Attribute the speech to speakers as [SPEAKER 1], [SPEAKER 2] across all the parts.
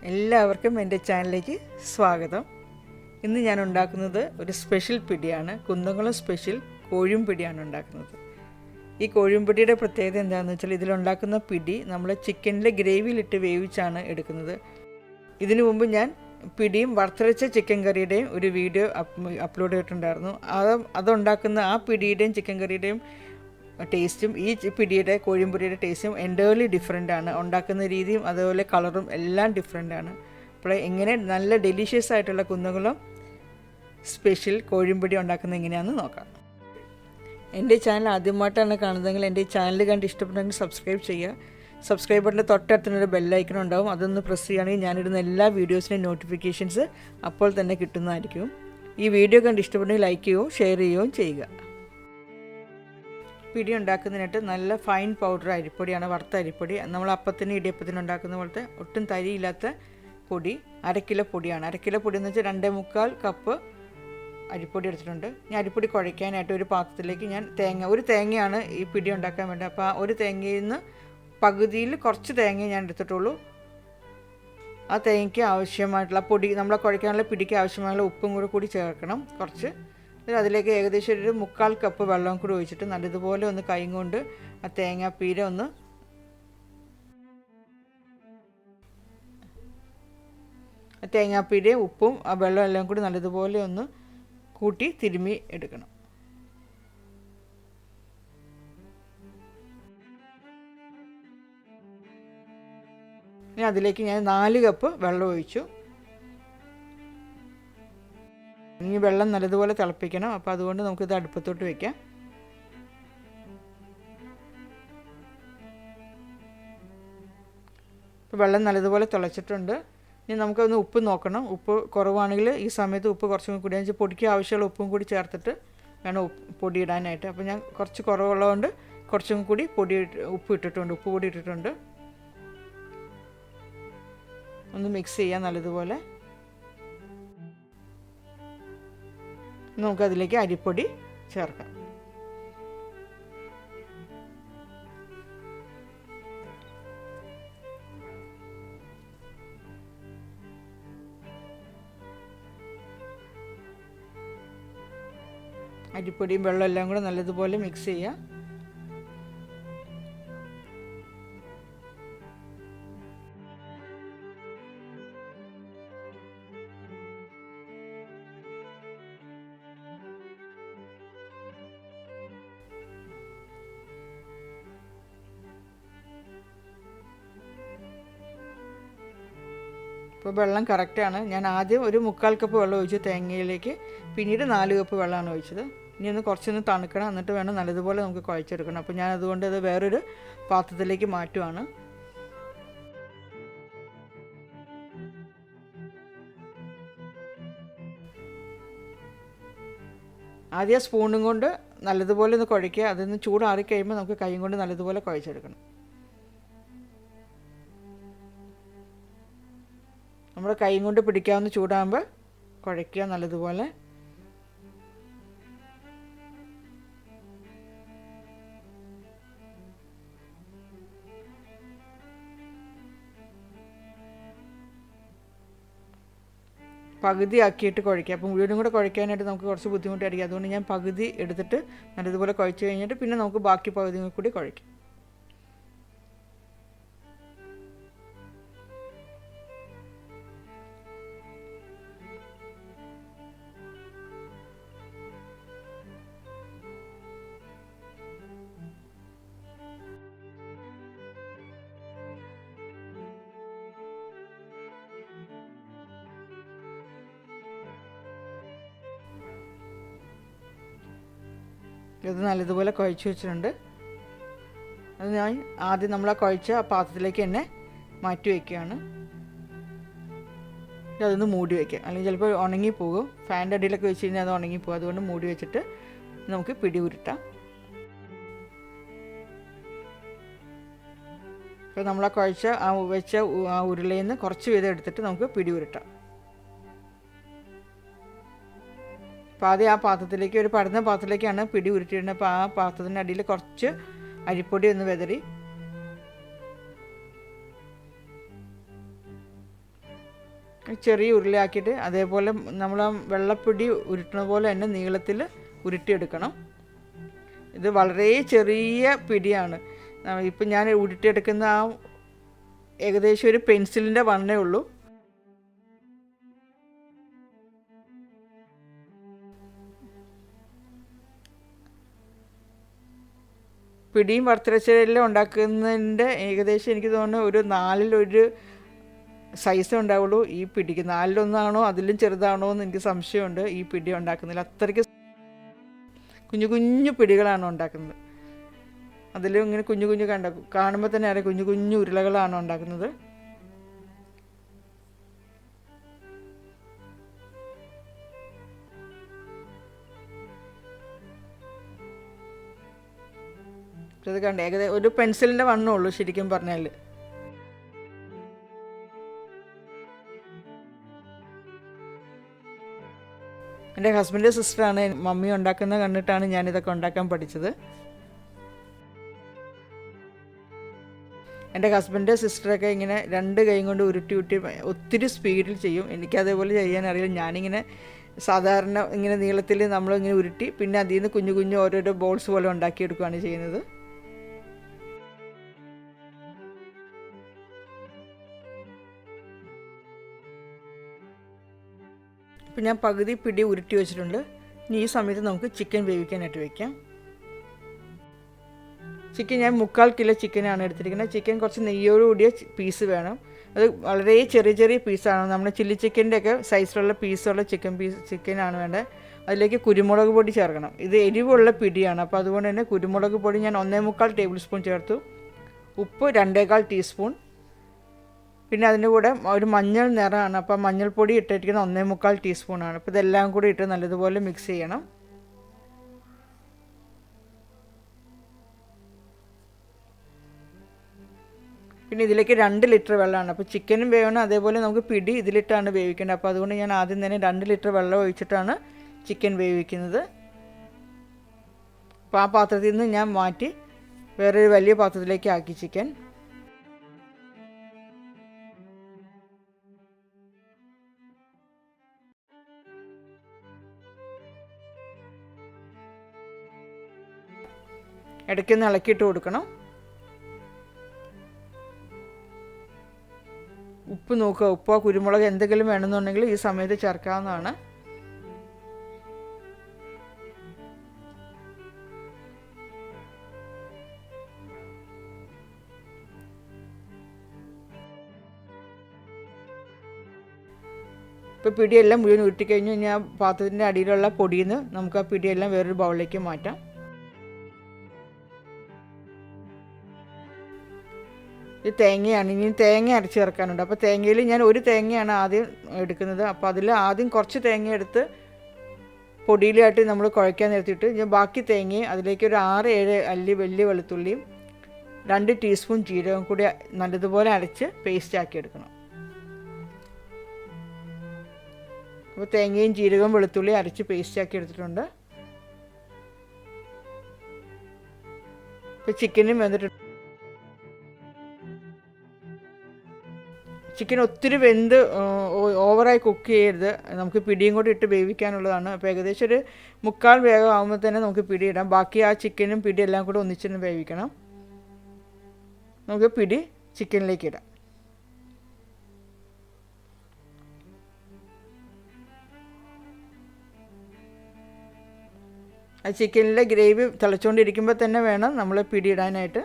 [SPEAKER 1] എല്ലാവർക്കും എൻ്റെ ചാനലിലേക്ക് സ്വാഗതം. ഇന്ന് ഞാൻ ഉണ്ടാക്കുന്നത് ഒരു സ്പെഷ്യൽ പിടിയാണ്. കുന്നംകുളം സ്പെഷ്യൽ കോഴിയും പിടിയാണ് ഉണ്ടാക്കുന്നത്. ഈ കോഴിയും പിടിയുടെ പ്രത്യേകത എന്താണെന്ന് വെച്ചാൽ ഇതിലുണ്ടാക്കുന്ന പിടി നമ്മൾ ചിക്കനിലെ ഗ്രേവിയിലിട്ട് വേവിച്ചാണ് എടുക്കുന്നത്. ഇതിനു മുമ്പ് ഞാൻ പിടിയും വറുത്തരച്ച ചിക്കൻ കറിയുടെയും ഒരു വീഡിയോ അപ്ലോഡ് ചെയ്തിട്ടുണ്ടായിരുന്നു. അതുണ്ടാക്കുന്ന ആ പിടിയുടെയും ചിക്കൻ കറിയുടെയും ടേസ്റ്റും ഈ പിടിയുടെ കോഴിമ്പൊടിയുടെ ടേസ്റ്റും എൻ്റേർലി ഡിഫറെൻ്റ് ആണ്. ഉണ്ടാക്കുന്ന രീതിയും അതുപോലെ കളറും എല്ലാം ഡിഫറെൻ്റ് ആണ്. അപ്പോൾ എങ്ങനെ നല്ല ഡെലീഷ്യസ് ആയിട്ടുള്ള കുന്നംകുളം സ്പെഷ്യൽ കോഴിമ്പൊടി ഉണ്ടാക്കുന്നത് എങ്ങനെയാണെന്ന് നോക്കാം. എൻ്റെ ചാനൽ ആദ്യമായിട്ടാണ് കാണുന്നതെങ്കിൽ എൻ്റെ ചാനൽ കണ്ട് ഇഷ്ടപ്പെട്ടെങ്കിൽ സബ്സ്ക്രൈബ് ചെയ്യുക. സബ്സ്ക്രൈബ് ബട്ടൻ്റെ തൊട്ടടുത്തൊരു ബെല്ലൈക്കൺ ഉണ്ടാവും, അതൊന്ന് പ്രസ് ചെയ്യുകയാണെങ്കിൽ ഞാനിടുന്ന എല്ലാ വീഡിയോസിൻ്റെയും നോട്ടിഫിക്കേഷൻസ് അപ്പോൾ തന്നെ കിട്ടുന്നതായിരിക്കും. ഈ വീഡിയോ കണ്ട് ഇഷ്ടപ്പെട്ടെങ്കിൽ ലൈക്ക് ചെയ്യുകയും ഷെയർ ചെയ്യുകയും ചെയ്യുക. പിടി ഉണ്ടാക്കുന്നതിനായിട്ട് നല്ല ഫൈൻ പൗഡർ അരിപ്പൊടിയാണ്, വറുത്ത അരിപ്പൊടി. നമ്മൾ അപ്പത്തിന് ഇടിയപ്പത്തിന് ഉണ്ടാക്കുന്ന പോലത്തെ ഒട്ടും തരിയില്ലാത്ത പൊടി. 1/2 കിലോ പൊടിയാണ്. 1/2 കിലോ പൊടി എന്ന് വെച്ചാൽ 2.25 കപ്പ് അരിപ്പൊടി എടുത്തിട്ടുണ്ട്. ഞാൻ അരിപ്പൊടി കുഴയ്ക്കാനായിട്ട് ഒരു പാത്രത്തിലേക്ക് ഞാൻ ഒരു തേങ്ങയാണ് ഈ പിടി ഉണ്ടാക്കാൻ വേണ്ടി. അപ്പോൾ ആ ഒരു തേങ്ങയിൽ നിന്ന് പകുതിയിൽ കുറച്ച് തേങ്ങ ഞാൻ എടുത്തിട്ടുള്ളൂ. ആ തേങ്ങയ്ക്ക് ആവശ്യമായിട്ടുള്ള പൊടി, നമ്മളെ കുഴയ്ക്കാനുള്ള പിടിക്ക് ആവശ്യമായുള്ള ഉപ്പും കൂടി ചേർക്കണം കുറച്ച്. അതിലേക്ക് ഏകദേശം ഒരു 3/4 കപ്പ് വെള്ളം കൂടി ഒഴിച്ചിട്ട് നല്ലതുപോലെ ഒന്ന് കൈ കൊണ്ട് ആ തേങ്ങാപ്പീര ഒന്ന് തേങ്ങാപ്പീരയും ഉപ്പും ആ വെള്ളം എല്ലാം കൂടി നല്ലതുപോലെ ഒന്ന് കൂട്ടി തിരുമ്മി എടുക്കണം. ഇനി അതിലേക്ക് ഞാൻ 4 കപ്പ് വെള്ളം ഒഴിച്ചു. ഇനി വെള്ളം നല്ലതുപോലെ തിളപ്പിക്കണം. അപ്പോൾ അതുകൊണ്ട് നമുക്കിത് അടുപ്പത്തോട്ട് വയ്ക്കാം. ഇപ്പോൾ വെള്ളം നല്ലതുപോലെ തിളച്ചിട്ടുണ്ട്. ഇനി നമുക്കൊന്ന് ഉപ്പ് നോക്കണം. ഉപ്പ് കുറവാണെങ്കിൽ ഈ സമയത്ത് ഉപ്പ് കുറച്ചും കൂടി വെച്ചാൽ പൊടിക്ക് ആവശ്യമുള്ള ഉപ്പും കൂടി ചേർത്തിട്ട് വേണം പൊടി ഇടാനായിട്ട്. അപ്പോൾ ഞാൻ കുറച്ച് കുറവുള്ളതുകൊണ്ട് കുറച്ചും കൂടി ഉപ്പ് പൊടി ഇട്ടിട്ടുണ്ട്. ഒന്ന് മിക്സ് ചെയ്യാം നല്ലതുപോലെ. നമുക്കതിലേക്ക് അരിപ്പൊടി ചേർക്കാം. അരിപ്പൊടിയും വെള്ളം എല്ലാം കൂടെ നല്ലതുപോലെ മിക്സ് ചെയ്യാം. ഇപ്പോൾ വെള്ളം കറക്റ്റാണ്. ഞാൻ ആദ്യം ഒരു 3/4 കപ്പ് വെള്ളം ഒഴിച്ചു തേങ്ങയിലേക്ക്, പിന്നീട് 4 കപ്പ് വെള്ളമാണ് ഒഴിച്ചത്. ഇനി ഒന്ന് കുറച്ചൊന്ന് തണുക്കണം, എന്നിട്ട് വേണം നല്ലതുപോലെ നമുക്ക് കുഴച്ചെടുക്കണം. അപ്പോൾ ഞാൻ അതുകൊണ്ട് അത് വേറൊരു പാത്രത്തിലേക്ക് മാറ്റുവാണ്. ആദ്യം സ്പൂണും കൊണ്ട് നല്ലതുപോലെ ഒന്ന് കുഴയ്ക്കുക. അതൊന്ന് ചൂടാറി കഴിയുമ്പോൾ നമുക്ക് കൈ കൊണ്ട് നല്ലതുപോലെ കുഴച്ചെടുക്കണം. നമ്മൾ കൈ കൊണ്ട് പിടിക്കാവുന്ന ചൂടാകുമ്പോൾ കുഴയ്ക്കുക നല്ലതുപോലെ. പകുതി ആക്കിയിട്ട് കുഴയ്ക്കുക. അപ്പോൾ മുഴുവനും കൂടെ കുഴയ്ക്കാനായിട്ട് നമുക്ക് കുറച്ച് ബുദ്ധിമുട്ടായിരിക്കും. അതുകൊണ്ട് ഞാൻ പകുതി എടുത്തിട്ട് നല്ലതുപോലെ കുഴച്ച് കഴിഞ്ഞിട്ട് പിന്നെ നമുക്ക് ബാക്കി പകുതി കൂടി കുഴയ്ക്കും. ഇത് നല്ലതുപോലെ കുഴച്ച് വെച്ചിട്ടുണ്ട്. അത് ഞാൻ ആദ്യം നമ്മൾ ആ കുഴച്ച ആ പാത്രത്തിലേക്ക് തന്നെ മാറ്റി വയ്ക്കുകയാണ്. അതൊന്ന് മൂടി വയ്ക്കുക, അല്ലെങ്കിൽ ചിലപ്പോൾ ഉണങ്ങിപ്പോകും. ഫാനിൻ്റെ അടിയിലൊക്കെ വെച്ച് കഴിഞ്ഞാൽ അത് ഉണങ്ങിപ്പോകും. അതുകൊണ്ട് മൂടി വെച്ചിട്ട് നമുക്ക് പിടി ഉരുട്ടാം. അപ്പോൾ നമ്മൾ ആ കുഴച്ച വെച്ച ആ ഉരുളയിൽ നിന്ന് കുറച്ച് വീതം എടുത്തിട്ട് നമുക്ക് പിടി ഉരുട്ടാം. അപ്പോൾ ആദ്യം ആ പാത്രത്തിലേക്ക്, ഒരു പരന്ന പാത്രത്തിലേക്കാണ് പിടി ഉരുട്ടിയിടുന്നത്. അപ്പോൾ ആ പാത്രത്തിൻ്റെ അടിയിൽ കുറച്ച് അരിപ്പൊടി ഒന്ന് വിതറി ചെറിയ ഉരുളയാക്കിയിട്ട് അതേപോലെ നമ്മൾ ആ വെള്ളപ്പിടി ഉരുട്ടുന്ന പോലെ തന്നെ നീളത്തിൽ ഉരുട്ടിയെടുക്കണം. ഇത് വളരെ ചെറിയ പിടിയാണ്. ഇപ്പം ഞാൻ ഉരുട്ടിയെടുക്കുന്ന ആ ഏകദേശം ഒരു പെൻസിലിൻ്റെ വണ്ണേ ഉള്ളൂ. പിടിയും വറുത്തരച്ചെല്ലാം ഉണ്ടാക്കുന്നതിൻ്റെ ഏകദേശം എനിക്ക് തോന്നുന്നു ഒരു 4-1 സൈസേ ഉണ്ടാവുള്ളൂ ഈ പിടിക്ക്. 4-1 അതിലും ചെറുതാണോ എന്ന് എനിക്ക് സംശയമുണ്ട്. ഈ പിടി ഉണ്ടാക്കുന്നതിൽ അത്രയ്ക്ക് കുഞ്ഞു കുഞ്ഞു പിടികളാണ് ഉണ്ടാക്കുന്നത്. അതിലും ഇങ്ങനെ കുഞ്ഞു കുഞ്ഞു കാണുമ്പോൾ തന്നെ അറിയാം കുഞ്ഞു കുഞ്ഞു ഉരുളകളാണ് ഉണ്ടാക്കുന്നത്. ഇത് കണ്ടേ ഏകദേശം ഒരു പെൻസിലിൻ്റെ വണ്ണേ ഉള്ളൂ ശരിക്കും പറഞ്ഞാൽ. എൻ്റെ ഹസ്ബൻഡ് സിസ്റ്ററാണ് മമ്മി ഉണ്ടാക്കുന്നത് കണ്ടിട്ടാണ് ഞാനിതൊക്കെ ഉണ്ടാക്കാൻ പഠിച്ചത്. എൻ്റെ ഹസ്ബൻഡ് സിസ്റ്ററൊക്കെ ഇങ്ങനെ 2 കൈ കൊണ്ട് ഉരുട്ടി ഒത്തിരി സ്പീഡിൽ ചെയ്യും. എനിക്കതേപോലെ ചെയ്യാൻ അറിയില്ല. ഞാനിങ്ങനെ സാധാരണ ഇങ്ങനെ നീളത്തിൽ നമ്മളിങ്ങനെ ഉരുട്ടി പിന്നെ അതിൽ നിന്ന് കുഞ്ഞു കുഞ്ഞു ഓരോരോ ബോൾസ് പോലെ ഉണ്ടാക്കിയെടുക്കുകയാണ് ചെയ്യുന്നത്. ഇപ്പം ഞാൻ പകുതി പിടി ഉരുട്ടി വെച്ചിട്ടുണ്ട്. ഇനി ഈ സമയത്ത് നമുക്ക് ചിക്കൻ വേവിക്കാനായിട്ട് വയ്ക്കാം. ചിക്കൻ ഞാൻ 3/4 കിലോ ചിക്കനാണ് എടുത്തിരിക്കുന്നത്. ചിക്കൻ കുറച്ച് നെയ്യോടുകൂടിയ പീസ് വേണം. അത് വളരെ ചെറിയ ചെറിയ പീസാണ്. നമ്മുടെ ചില്ലി ചിക്കൻ്റെ ഒക്കെ സൈസിലുള്ള പീസുള്ള ചിക്കനാണ് വേണ്ടത്. അതിലേക്ക് കുരുമുളക് പൊടി ചേർക്കണം. ഇത് എരിവുള്ള പിടിയാണ്, അപ്പോൾ അതുകൊണ്ട് തന്നെ കുരുമുളക് പൊടി ഞാൻ 1.25 ടേബിൾ സ്പൂൺ ചേർത്തു. ഉപ്പ് 2.25 ടീസ്പൂൺ. പിന്നെ അതിൻ്റെ കൂടെ ഒരു മഞ്ഞൾ നിറമാണ്, അപ്പോൾ മഞ്ഞൾപ്പൊടി ഇട്ടിരിക്കുന്നത് 1.25 ടീസ്പൂണാണ്. അപ്പോൾ ഇതെല്ലാം കൂടി ഇട്ട് നല്ലതുപോലെ മിക്സ് ചെയ്യണം. പിന്നെ ഇതിലേക്ക് 2 ലിറ്റർ വെള്ളമാണ്. അപ്പോൾ ചിക്കനും വേവണം, അതേപോലെ നമുക്ക് പിടി ഇതിലിട്ടാണ് വേവിക്കേണ്ടത്. അപ്പോൾ അതുകൊണ്ട് ഞാൻ ആദ്യം തന്നെ 2 ലിറ്റർ വെള്ളം ഒഴിച്ചിട്ടാണ് ചിക്കൻ വേവിക്കുന്നത്. അപ്പോൾ ആ പാത്രത്തിൽ നിന്ന് ഞാൻ മാറ്റി വേറൊരു വലിയ പാത്രത്തിലേക്ക് ആക്കി ചിക്കൻ. ഇടയ്ക്കൊന്ന് ഇളക്കിയിട്ട് കൊടുക്കണം. ഉപ്പ് നോക്കുക, ഉപ്പോ കുരുമുളക് എന്തെങ്കിലും വേണമെന്നുണ്ടെങ്കിൽ ഈ സമയത്ത് ചേർക്കാവുന്നതാണ്. ഇപ്പോൾ പിടിയെല്ലാം മുഴുവൻ ഉരുട്ടിക്കഴിഞ്ഞ് കഴിഞ്ഞാൽ പാത്രത്തിൻ്റെ അടിയിലുള്ള പൊടിയിൽ നിന്ന് നമുക്ക് ആ പിടിയെല്ലാം വേറൊരു ബൗളിലേക്ക് മാറ്റാം. ഇത് തേങ്ങയാണ്. ഇനി തേങ്ങ അരച്ച് ചേർക്കാനുണ്ട്. അപ്പോൾ തേങ്ങയിൽ ഞാൻ ഒരു തേങ്ങയാണ് ആദ്യം എടുക്കുന്നത്. അപ്പോൾ അതിൽ ആദ്യം കുറച്ച് തേങ്ങ എടുത്ത് പൊടിയിലായിട്ട് നമ്മൾ കുഴയ്ക്കാൻ നിർത്തിയിട്ട് ഞാൻ ബാക്കി തേങ്ങയും അതിലേക്ക് ഒരു 6-7 അല്ലി വലിയ വെളുത്തുള്ളിയും 2 ടീസ്പൂൺ ജീരകം കൂടി നല്ലതുപോലെ അരച്ച് പേസ്റ്റ് ആക്കി എടുക്കണം. അപ്പോൾ തേങ്ങയും ജീരകവും വെളുത്തുള്ളിയും അരച്ച് പേസ്റ്റ് ആക്കി എടുത്തിട്ടുണ്ട്. ഇപ്പോൾ ചിക്കനും വെന്തിട്ടുണ്ട്. ചിക്കൻ ഒത്തിരി വെന്ത് ഓവറായി കുക്ക് ചെയ്യരുത്. നമുക്ക് പിടിയും കൂടി ഇട്ട് വേവിക്കാനുള്ളതാണ്. അപ്പോൾ ഏകദേശം ഒരു 3/4 വേഗം ആകുമ്പോൾ തന്നെ നമുക്ക് പിടി ഇടാം. ബാക്കി ആ ചിക്കനും പിടി എല്ലാം കൂടെ ഒന്നിച്ചിട്ട് വേവിക്കണം. നമുക്ക് പിടി ചിക്കനിലേക്ക് ഇടാം. ആ ചിക്കനിലെ ഗ്രേവി തിളച്ചുകൊണ്ടിരിക്കുമ്പോൾ തന്നെ വേണം നമ്മൾ പിടി ഇടാനായിട്ട്.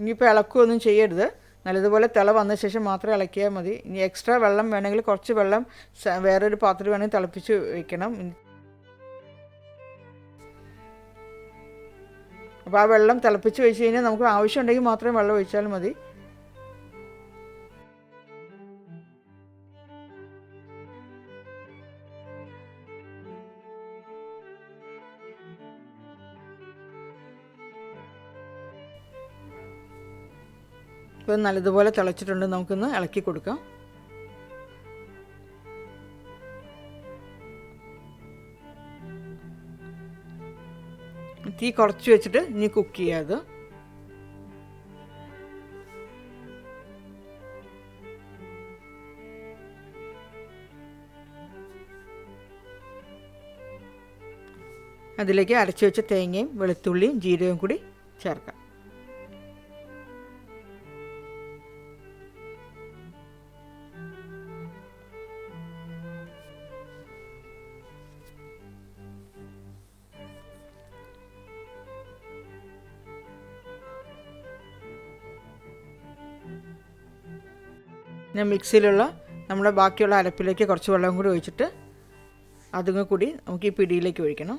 [SPEAKER 1] ഇനിയിപ്പോൾ ഇളക്കുകയൊന്നും ചെയ്യരുത്. നല്ലതുപോലെ തിള വന്ന ശേഷം മാത്രം ഇളക്കിയാൽ മതി. ഇനി എക്സ്ട്രാ വെള്ളം വേണമെങ്കിൽ കുറച്ച് വെള്ളം വേറൊരു പാത്രത്തിൽ വേണമെങ്കിൽ തിളപ്പിച്ച് വയ്ക്കണം. അപ്പോൾ ആ വെള്ളം തിളപ്പിച്ച് വെച്ച് കഴിഞ്ഞാൽ നമുക്ക് ആവശ്യമുണ്ടെങ്കിൽ മാത്രം വെള്ളം ഒഴിച്ചാൽ മതി. ഇപ്പോൾ നല്ലതുപോലെ തിളച്ചിട്ടുണ്ട്. നമുക്കൊന്ന് ഇളക്കി കൊടുക്കാം. തീ കുറച്ച് വെച്ചിട്ട് ഇനി കുക്ക് ചെയ്യുക അത്. അതിലേക്ക് അരച്ച് വെച്ച തേങ്ങയും വെളുത്തുള്ളിയും ജീരകവും കൂടി ചേർക്കാം. ഞാൻ മിക്സിയിലുള്ള നമ്മുടെ ബാക്കിയുള്ള അരപ്പിലേക്ക് കുറച്ച് വെള്ളം കൂടി ഒഴിച്ചിട്ട് അതും കൂടി നമുക്ക് ഈ പിടിയിലേക്ക് ഒഴിക്കണം.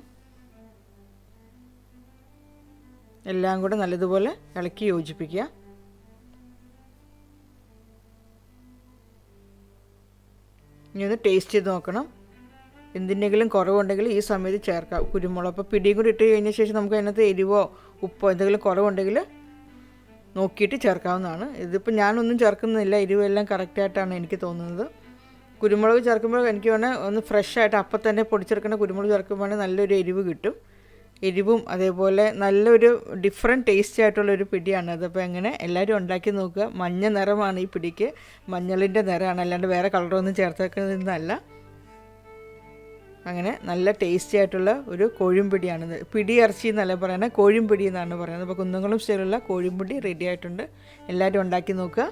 [SPEAKER 1] എല്ലാം കൂടെ നല്ലതുപോലെ ഇളക്കി യോജിപ്പിക്കുക. ഇനി ഒന്ന് ടേസ്റ്റ് ചെയ്ത് നോക്കണം. എന്തിൻ്റെങ്കിലും കുറവുണ്ടെങ്കിൽ ഈ സമയത്ത് ചേർക്കാം കുരുമുളക്. അപ്പോൾ പിടിയും കൂടി ഇട്ട് കഴിഞ്ഞ ശേഷം നമുക്ക് അതിനകത്ത് എരിവോ ഉപ്പോ എന്തെങ്കിലും കുറവുണ്ടെങ്കിൽ നോക്കിയിട്ട് ചേർക്കാവുന്നതാണ്. ഇതിപ്പോൾ ഞാനൊന്നും ചേർക്കുന്നില്ല, എരിവെല്ലാം കറക്റ്റായിട്ടാണ് എനിക്ക് തോന്നുന്നത്. കുരുമുളക് ചേർക്കുമ്പോൾ എനിക്ക് വേണേൽ ഒന്ന് ഫ്രഷായിട്ട് അപ്പം തന്നെ പൊടിച്ചെടുക്കുന്ന കുരുമുളക് ചേർക്കുമ്പോൾ നല്ലൊരു എരിവ് കിട്ടും. എരിവും അതേപോലെ നല്ലൊരു ഡിഫറെൻറ്റ് ടേസ്റ്റ് ആയിട്ടുള്ളൊരു പിടിയാണ്. അതപ്പോൾ എങ്ങനെ എല്ലാവരും ഉണ്ടാക്കി നോക്കുക. മഞ്ഞ നിറമാണ് ഈ പിടിക്ക്, മഞ്ഞളിൻ്റെ നിറമാണ്, അല്ലാണ്ട് വേറെ കളറൊന്നും ചേർത്തേക്കുന്നതല്ല. അങ്ങനെ നല്ല ടേസ്റ്റി ആയിട്ടുള്ള ഒരു കോഴിമ്പിടിയാണിത്. പിടി ഇറച്ചി എന്നല്ല പറയുന്നത്, കോഴിമ്പിടി എന്നാണ് പറയുന്നത്. അപ്പോൾ കുന്നംകുളം സ്റ്റൈലുള്ള കോഴിമ്പിടി റെഡി ആയിട്ടുണ്ട്. എല്ലാവരും ഉണ്ടാക്കി നോക്കുക.